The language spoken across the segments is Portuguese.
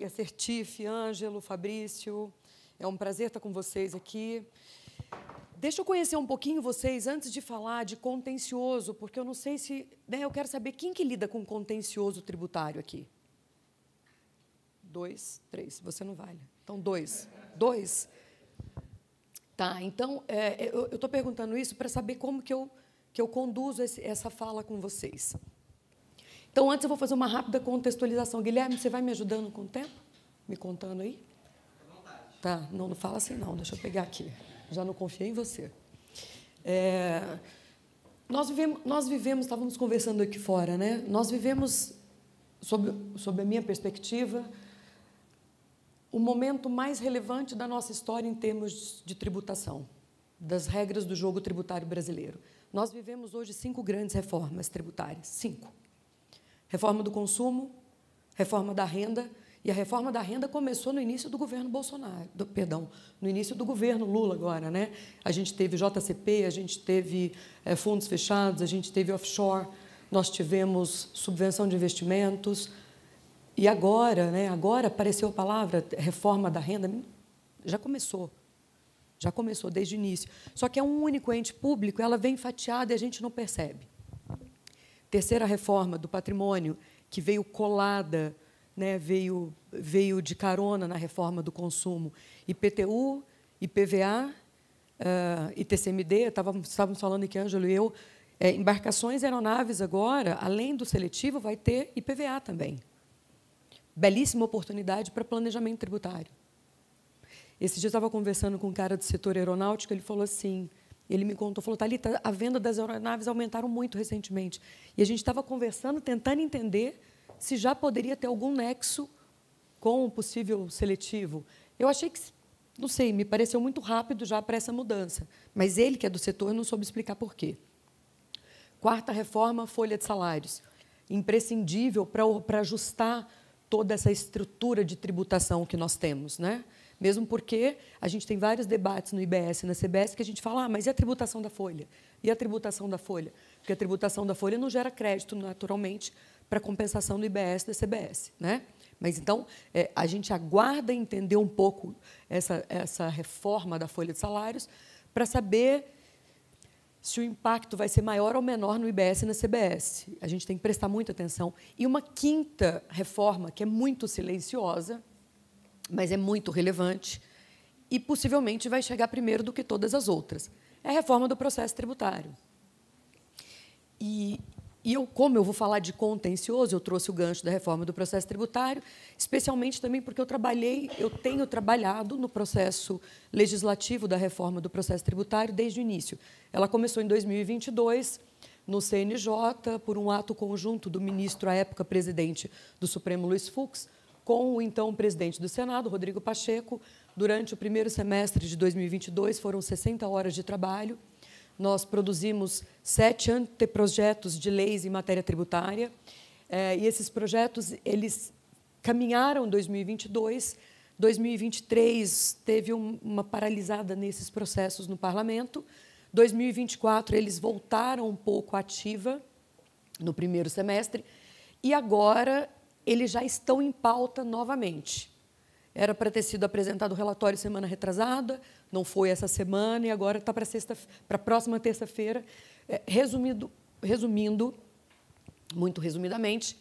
Sertif, Ângelo, Fabrício, é um prazer estar com vocês aqui. Deixa eu conhecer um pouquinho vocês antes de falar de contencioso, porque eu não sei se... eu quero saber quem que lida com contencioso tributário aqui. 2, 3, você não vale. Então, 2. 2? Tá, então, eu estou perguntando isso para saber como que eu conduzo essa fala com vocês. Então, antes eu vou fazer uma rápida contextualização. Guilherme, você vai me ajudando com o tempo? Me contando aí? À vontade. Tá, não fala assim, não. Deixa eu pegar aqui. Já não confiei em você. Nós vivemos, estávamos conversando aqui fora, né? Nós vivemos, sob a minha perspectiva, o momento mais relevante da nossa história em termos de tributação, das regras do jogo tributário brasileiro. Nós vivemos hoje 5 grandes reformas tributárias. 5. Reforma do consumo, reforma da renda, e a reforma da renda começou no início do governo Bolsonaro, no início do governo Lula agora, né? A gente teve JCP, a gente teve fundos fechados, a gente teve offshore, nós tivemos subvenção de investimentos, e agora, né? Agora apareceu a palavra reforma da renda, já começou desde o início. Só que é um único ente público, ela vem fatiada e a gente não percebe. Terceira reforma do patrimônio, que veio colada, né, veio de carona na reforma do consumo. IPTU, IPVA, ITCMD, estávamos falando aqui, Ângelo e eu, embarcações e aeronaves agora, além do seletivo, vai ter IPVA também. Belíssima oportunidade para planejamento tributário. Esse dia eu estava conversando com um cara do setor aeronáutico, ele falou assim... Ele me contou, falou, Thalita, a venda das aeronaves aumentaram muito recentemente. E a gente estava conversando, tentando entender se já poderia ter algum nexo com o possível seletivo. Eu achei que, não sei, me pareceu muito rápido já para essa mudança. Mas ele, que é do setor, não soube explicar por quê. Quarta reforma, folha de salários. Imprescindível para ajustar toda essa estrutura de tributação que nós temos, né? Mesmo porque a gente tem vários debates no IBS e na CBS que a gente fala, mas e a tributação da folha? E a tributação da folha? Porque a tributação da folha não gera crédito, naturalmente, para compensação do IBS e da CBS, né? Mas, então, a gente aguarda entender um pouco essa reforma da folha de salários para saber se o impacto vai ser maior ou menor no IBS e na CBS. A gente tem que prestar muita atenção. E uma quinta reforma, que é muito silenciosa, mas é muito relevante e, possivelmente, vai chegar primeiro do que todas as outras. É a reforma do processo tributário. Como eu vou falar de contencioso, eu trouxe o gancho da reforma do processo tributário, especialmente também porque eu tenho trabalhado no processo legislativo da reforma do processo tributário desde o início. Ela começou em 2022, no CNJ, por um ato conjunto do ministro, à época, presidente do Supremo, Luiz Fux, com o então presidente do Senado, Rodrigo Pacheco. Durante o primeiro semestre de 2022, foram 60 horas de trabalho. Nós produzimos 7 anteprojetos de leis em matéria tributária, e esses projetos eles caminharam em 2022. 2023 teve uma paralisada nesses processos no Parlamento. 2024 eles voltaram um pouco à ativa no primeiro semestre, e agora eles já estão em pauta novamente. Era para ter sido apresentado o relatório semana retrasada, não foi essa semana, e agora está para a próxima terça-feira. Resumindo, muito resumidamente,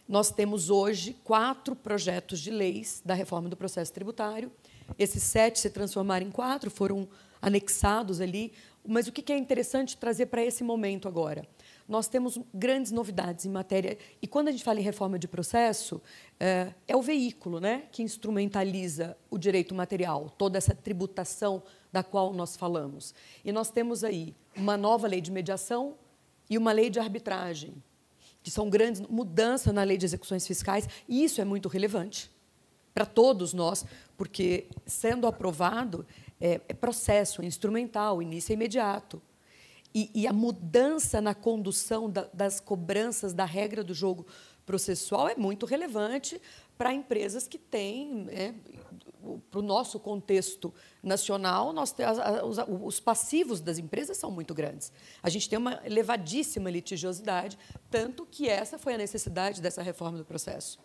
nós temos hoje 4 projetos de leis da reforma do processo tributário. Esses 7 se transformaram em 4, foram anexados ali. Mas o que é interessante trazer para esse momento agora? Nós temos grandes novidades em matéria... E, quando a gente fala em reforma de processo, é o veículo, né, que instrumentaliza o direito material, toda essa tributação da qual nós falamos. E nós temos aí uma nova lei de mediação e uma lei de arbitragem, que são grandes mudanças na lei de execuções fiscais, e isso é muito relevante para todos nós, porque, sendo aprovado, é processo, é instrumental, início é imediato. E a mudança na condução das cobranças da regra do jogo processual é muito relevante para empresas que têm, para o nosso contexto nacional, os passivos das empresas são muito grandes. A gente tem uma elevadíssima litigiosidade, tanto que essa foi a necessidade dessa reforma do processo.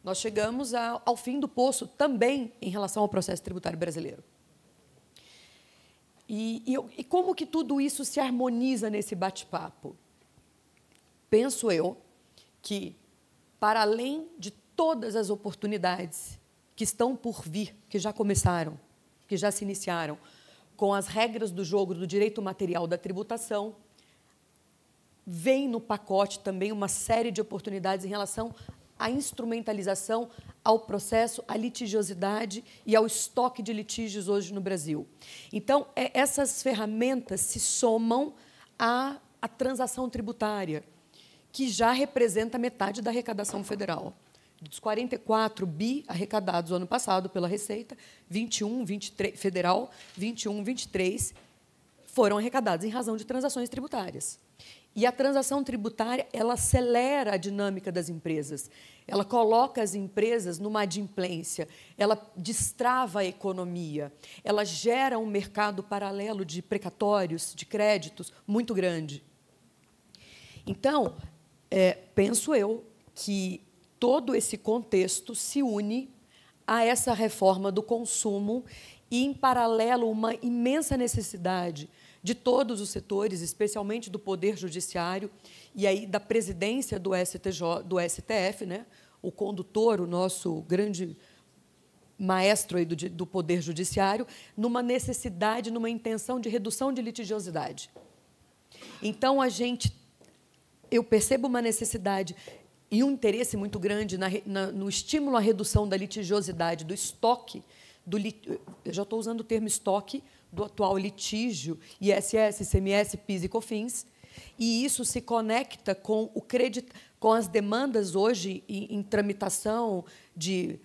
nós chegamos ao fim do poço também em relação ao processo tributário brasileiro. E como que tudo isso se harmoniza nesse bate-papo? Penso eu que, para além de todas as oportunidades que estão por vir, que já começaram, que já se iniciaram, com as regras do jogo do direito material da tributação, vem no pacote também uma série de oportunidades em relação à instrumentalização, ao processo, à litigiosidade e ao estoque de litígios hoje no Brasil. Então, essas ferramentas se somam à transação tributária, que já representa metade da arrecadação federal. Dos 44 bi arrecadados no ano passado pela Receita, 21, 23 federal, 21, 23 foram arrecadados em razão de transações tributárias. E a transação tributária, ela acelera a dinâmica das empresas, ela coloca as empresas numa adimplência, ela destrava a economia, ela gera um mercado paralelo de precatórios, de créditos, muito grande. Então, penso eu que todo esse contexto se une a essa reforma do consumo e, em paralelo, uma imensa necessidade de todos os setores, especialmente do Poder Judiciário e aí da presidência do STF, né? O condutor, o nosso grande maestro aí do Poder Judiciário, numa necessidade, numa intenção de redução de litigiosidade. Então, eu percebo uma necessidade e um interesse muito grande no estímulo à redução da litigiosidade, do estoque, eu já estou usando o termo estoque, do atual litígio, ISS, ICMS, PIS e COFINS, e isso se conecta com com as demandas hoje em tramitação de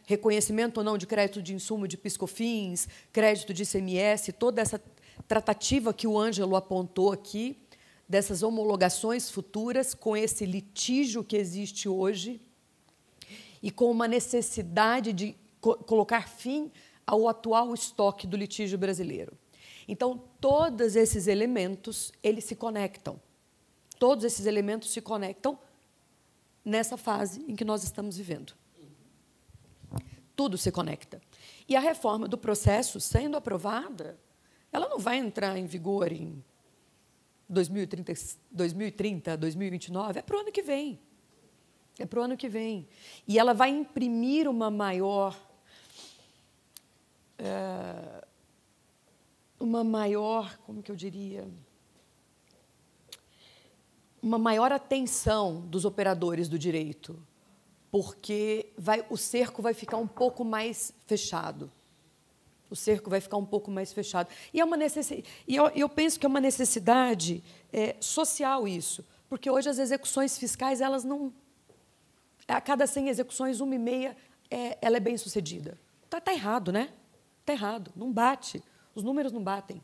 reconhecimento ou não de crédito de insumo de PIS, COFINS, crédito de ICMS, toda essa tratativa que o Ângelo apontou aqui, dessas homologações futuras com esse litígio que existe hoje e com uma necessidade de colocar fim ao atual estoque do litígio brasileiro. Então, todos esses elementos, eles se conectam. Todos esses elementos se conectam nessa fase em que nós estamos vivendo. Tudo se conecta. E a reforma do processo, sendo aprovada, ela não vai entrar em vigor em 2030, 2029, é para o ano que vem. É para o ano que vem. E ela vai imprimir uma maior, como que eu diria, uma maior atenção dos operadores do direito, porque o cerco vai ficar um pouco mais fechado. O cerco vai ficar um pouco mais fechado. E eu penso que é uma necessidade social isso, porque hoje as execuções fiscais, elas não... A cada 100 execuções, 1,5 ela é bem-sucedida. Está errado, né? Está errado, não bate, os números não batem.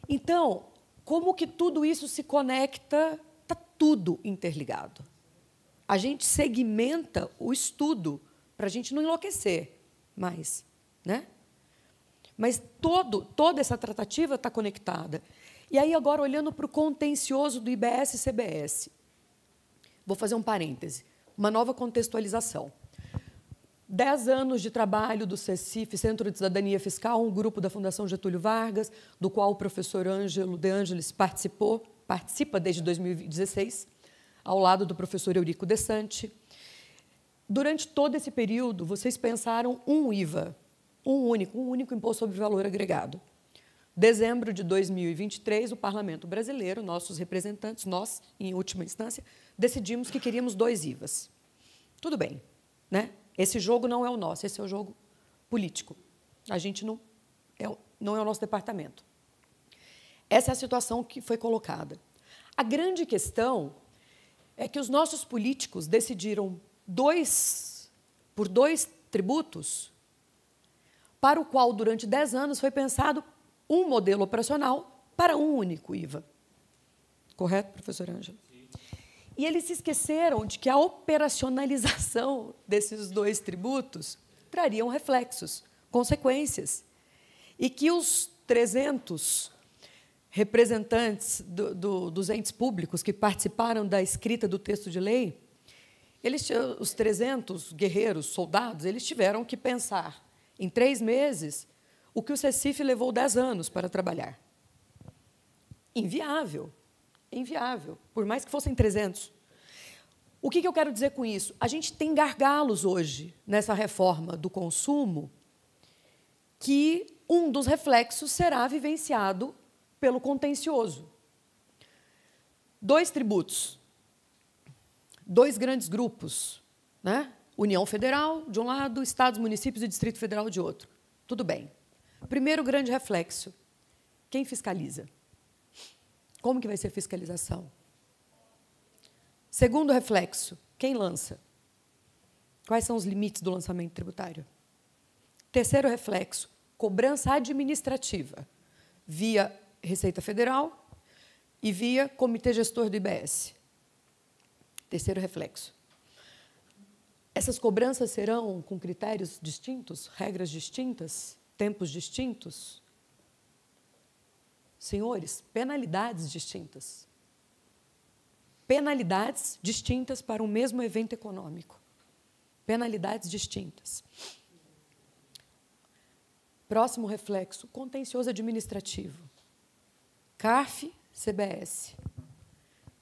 Então, como que tudo isso se conecta? Está tudo interligado. A gente segmenta o estudo para a gente não enlouquecer mais, né? Mas toda essa tratativa está conectada. E aí, agora, olhando para o contencioso do IBS e CBS, vou fazer um parêntese, uma nova contextualização. 10 anos de trabalho do CECIF, Centro de Cidadania Fiscal, um grupo da Fundação Getúlio Vargas, do qual o professor Ângelo De Angelis participa desde 2016, ao lado do professor Eurico De Santi. Durante todo esse período, vocês pensaram um IVA, um único imposto sobre valor agregado. Dezembro de 2023, o Parlamento brasileiro, nossos representantes, nós, em última instância, decidimos que queríamos 2 IVAs. Tudo bem, né? Esse jogo não é o nosso, esse é o jogo político. A gente não é o nosso departamento. Essa é a situação que foi colocada. A grande questão é que os nossos políticos decidiram por 2 tributos, para o qual, durante 10 anos, foi pensado um modelo operacional para um único IVA. Correto, professor Ângelo? E eles se esqueceram de que a operacionalização desses 2 tributos trariam reflexos, consequências, e que os 300 representantes dos entes públicos que participaram da escrita do texto de lei, Os 300 guerreiros, soldados, eles tiveram que pensar, em 3 meses, o que o CECIF levou 10 anos para trabalhar. Inviável. Inviável, por mais que fossem 300. O que eu quero dizer com isso? A gente tem gargalos hoje, nessa reforma do consumo, que um dos reflexos será vivenciado pelo contencioso. 2 tributos, 2 grandes grupos, né? União Federal, de um lado, Estados, municípios e Distrito Federal, de outro. Tudo bem. Primeiro grande reflexo, quem fiscaliza? Como que vai ser a fiscalização? Segundo reflexo, quem lança? Quais são os limites do lançamento tributário? Terceiro reflexo, cobrança administrativa, via Receita Federal e via Comitê Gestor do IBS. Terceiro reflexo. Essas cobranças serão com critérios distintos, regras distintas, tempos distintos? Senhores, penalidades distintas. Penalidades distintas para o mesmo evento econômico. Penalidades distintas. Próximo reflexo, contencioso administrativo. CARF, CBS.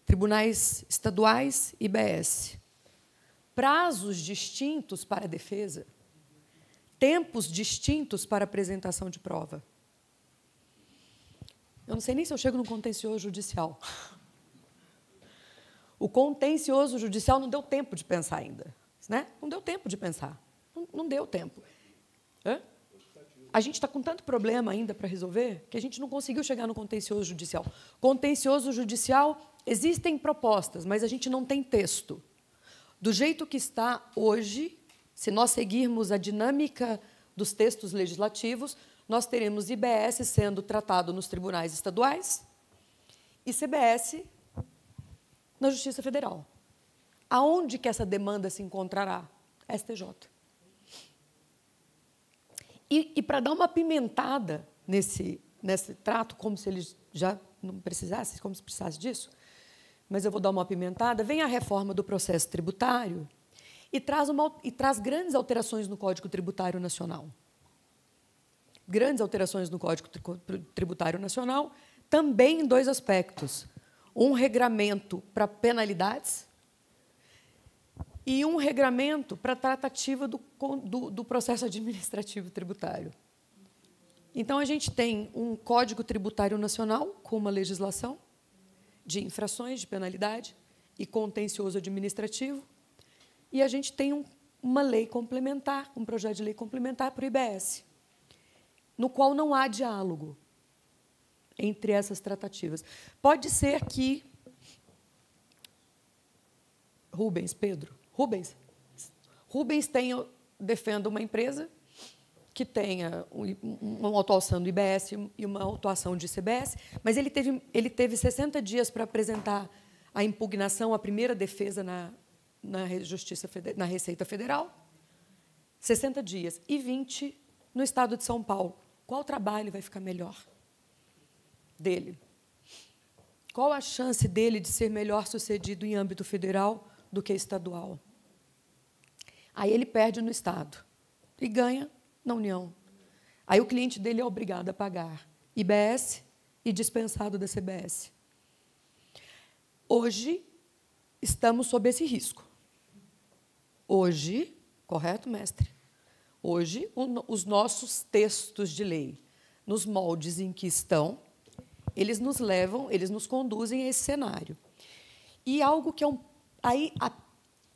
Tribunais estaduais, IBS. Prazos distintos para a defesa. Tempos distintos para a apresentação de prova. Eu não sei nem se eu chego no contencioso judicial. O contencioso judicial não deu tempo de pensar ainda. Né? Não deu tempo de pensar. Não deu tempo. Hã? A gente está com tanto problema ainda para resolver que a gente não conseguiu chegar no contencioso judicial. Contencioso judicial, existem propostas, mas a gente não tem texto. Do jeito que está hoje, se nós seguirmos a dinâmica dos textos legislativos, nós teremos IBS sendo tratado nos tribunais estaduais e CBS na Justiça Federal. Aonde que essa demanda se encontrará? STJ. E para dar uma pimentada nesse trato, como se eles já não precisassem, como se precisasse disso, mas eu vou dar uma apimentada, vem a reforma do processo tributário e traz grandes alterações no Código Tributário Nacional. Grandes alterações no Código Tributário Nacional, também em 2 aspectos. Um regramento para penalidades e um regramento para a tratativa do processo administrativo tributário. Então, a gente tem um Código Tributário Nacional com uma legislação de infrações, de penalidade e contencioso administrativo, e a gente tem uma lei complementar, um projeto de lei complementar para o IBS, no qual não há diálogo entre essas tratativas. Pode ser que Rubens defenda uma empresa que tenha uma atuação do IBS e uma atuação de CBS, mas ele teve 60 dias para apresentar a impugnação, a primeira defesa na Receita Federal, 60 dias, e 20 no Estado de São Paulo. Qual trabalho vai ficar melhor dele? Qual a chance dele de ser melhor sucedido em âmbito federal do que estadual? Aí ele perde no Estado e ganha na União. Aí o cliente dele é obrigado a pagar IBS e dispensado da CBS. Hoje, estamos sob esse risco. Hoje, correto, mestre? Hoje, os nossos textos de lei, nos moldes em que estão, eles nos levam, eles nos conduzem a esse cenário. E algo que é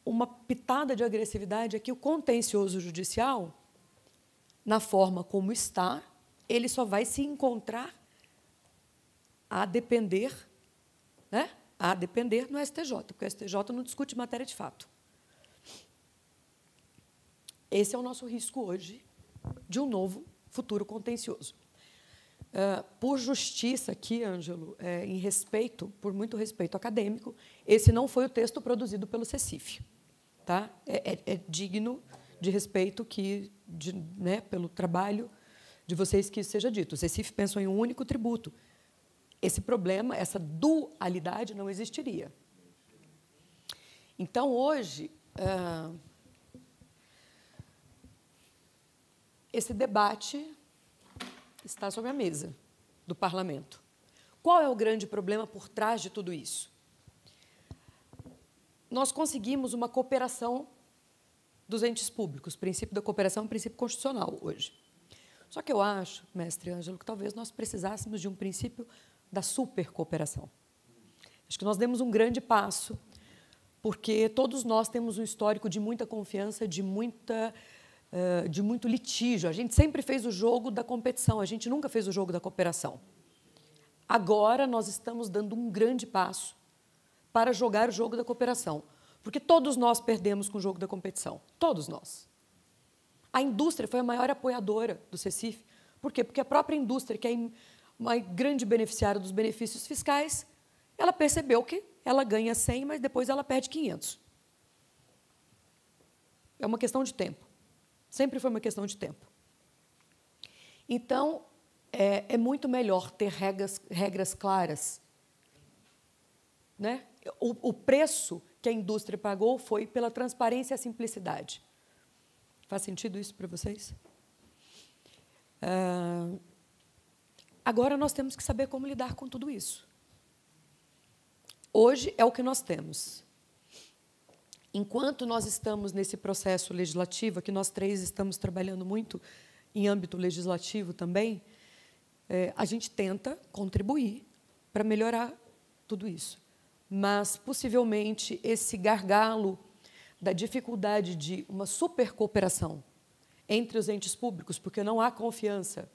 uma pitada de agressividade é que o contencioso judicial, na forma como está, ele só vai se encontrar a depender, né? A depender no STJ, porque o STJ não discute matéria de fato. Esse é o nosso risco hoje de um novo futuro contencioso. Por justiça aqui, Ângelo, em respeito, por muito respeito acadêmico, esse não foi o texto produzido pelo CECIF. Tá? É digno de respeito né, pelo trabalho de vocês que isso seja dito. O CECIF pensou em um único tributo. Esse problema, essa dualidade não existiria. Então, hoje, esse debate está sobre a mesa do parlamento. Qual é o grande problema por trás de tudo isso? Nós conseguimos uma cooperação dos entes públicos. O princípio da cooperação é um princípio constitucional hoje. Só que eu acho, mestre Ângelo, que talvez nós precisássemos de um princípio da supercooperação. Acho que nós demos um grande passo, porque todos nós temos um histórico de muita confiança, de muito litígio. A gente sempre fez o jogo da competição, a gente nunca fez o jogo da cooperação. Agora nós estamos dando um grande passo para jogar o jogo da cooperação, porque todos nós perdemos com o jogo da competição, todos nós. A indústria foi a maior apoiadora do CECIF. Por quê? Porque a própria indústria, que é uma grande beneficiária dos benefícios fiscais, ela percebeu que ela ganha 100, mas depois ela perde 500. É uma questão de tempo. Sempre foi uma questão de tempo. Então, é muito melhor ter regras claras. Né? O preço que a indústria pagou foi pela transparência e a simplicidade. Faz sentido isso para vocês? Agora, nós temos que saber como lidar com tudo isso. Hoje é o que nós temos. Enquanto nós estamos nesse processo legislativo, que nós três estamos trabalhando muito em âmbito legislativo também, a gente tenta contribuir para melhorar tudo isso. Mas, possivelmente, esse gargalo da dificuldade de uma supercooperação entre os entes públicos, porque não há confiança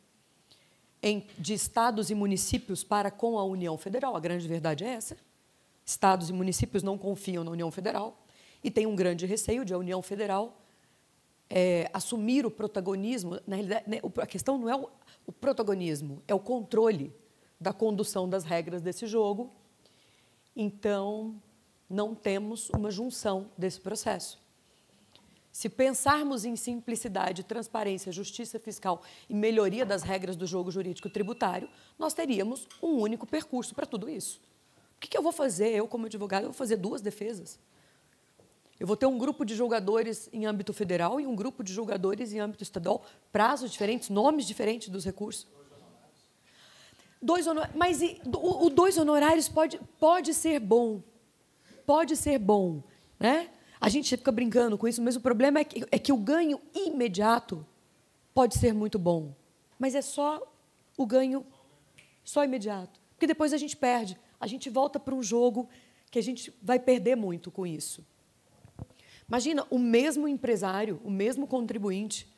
de estados e municípios para com a União Federal, a grande verdade é essa. Estados e municípios não confiam na União Federal e têm um grande receio de a União Federal assumir o protagonismo. Na realidade, a questão não é o protagonismo, é o controle da condução das regras desse jogo. Então, não temos uma junção desse processo. Se pensarmos em simplicidade, transparência, justiça fiscal e melhoria das regras do jogo jurídico tributário, nós teríamos um único percurso para tudo isso. O que eu vou fazer? Eu, como advogado, eu vou fazer duas defesas. Eu vou ter um grupo de julgadores em âmbito federal e um grupo de julgadores em âmbito estadual, prazos diferentes, nomes diferentes dos recursos. Mas o 2 honorários pode ser bom. Pode ser bom. Né? A gente fica brincando com isso, mas o problema é que o ganho imediato pode ser muito bom. Mas é só o ganho só imediato. Porque depois a gente perde. A gente volta para um jogo que a gente vai perder muito com isso. Imagina, o mesmo empresário, o mesmo contribuinte,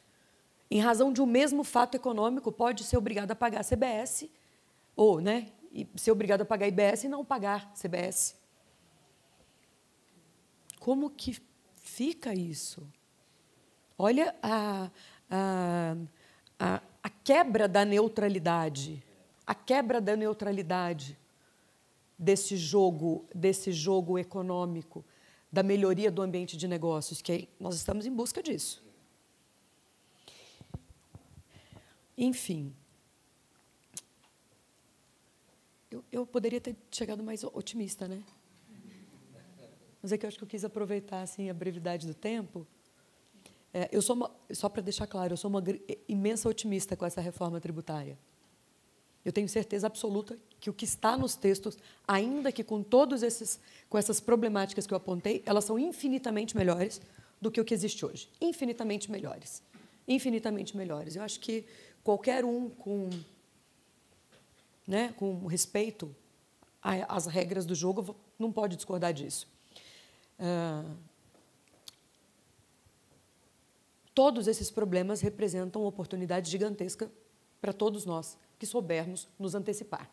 em razão de um mesmo fato econômico, pode ser obrigado a pagar CBS, ou ser obrigado a pagar IBS e não pagar CBS. Como que fica isso? Olha a quebra da neutralidade, desse jogo econômico, da melhoria do ambiente de negócios, que nós estamos em busca disso. Enfim, eu poderia ter chegado mais otimista, né? Mas é que eu acho que eu quis aproveitar assim, a brevidade do tempo. Só para deixar claro, eu sou uma imensa otimista com essa reforma tributária. Eu tenho certeza absoluta que o que está nos textos, ainda que com essas problemáticas que eu apontei, elas são infinitamente melhores do que o que existe hoje. Infinitamente melhores. Infinitamente melhores. Eu acho que qualquer um com respeito às regras do jogo não pode discordar disso. Todos esses problemas representam uma oportunidade gigantesca para todos nós que soubermos nos antecipar.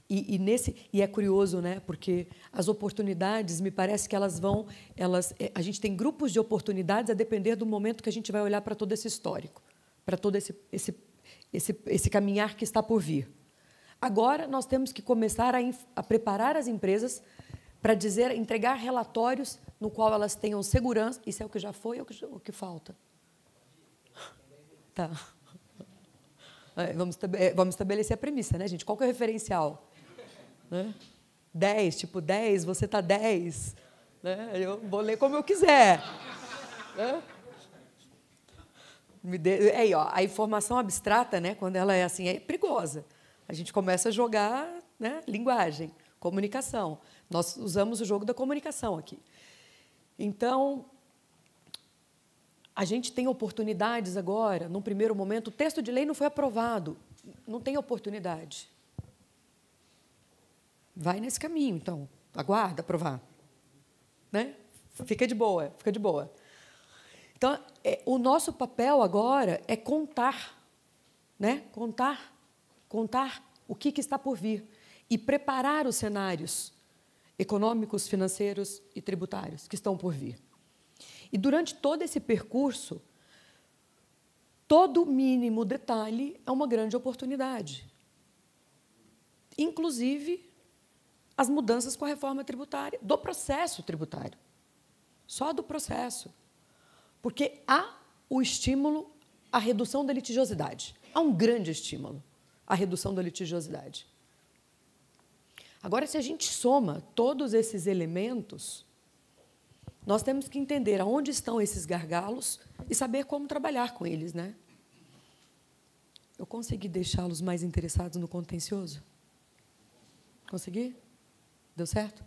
E é curioso, né? Porque as oportunidades, me parece que a gente tem grupos de oportunidades a depender do momento que a gente vai olhar para todo esse histórico, para todo esse caminhar que está por vir. Agora, nós temos que começar a preparar as empresas para entregar relatórios no qual elas tenham segurança. Isso é o que já foi ou o que falta? Tá. Vamos estabelecer a premissa, né, gente? Qual que é o referencial? 10, tipo 10, você está 10. né? Eu vou ler como eu quiser. Né? Aí, ó, a informação abstrata, né, quando ela é assim, é perigosa. A gente começa a jogar, né, linguagem, comunicação. Nós usamos o jogo da comunicação aqui. Então, a gente tem oportunidades agora, num primeiro momento, o texto de lei não foi aprovado, não tem oportunidade. Vai nesse caminho, então, aguarda aprovar. Né? Fica de boa, fica de boa. Então, o nosso papel agora é contar, né? Contar o que está por vir e preparar os cenários econômicos, financeiros e tributários que estão por vir. E, durante todo esse percurso, todo mínimo detalhe é uma grande oportunidade. Inclusive, as mudanças com a reforma tributária, do processo tributário. Só do processo. Porque há o estímulo à redução da litigiosidade. Há um grande estímulo à redução da litigiosidade. Agora, se a gente soma todos esses elementos, nós temos que entender aonde estão esses gargalos e saber como trabalhar com eles, né? Eu consegui deixá-los mais interessados no contencioso? Consegui? Deu certo?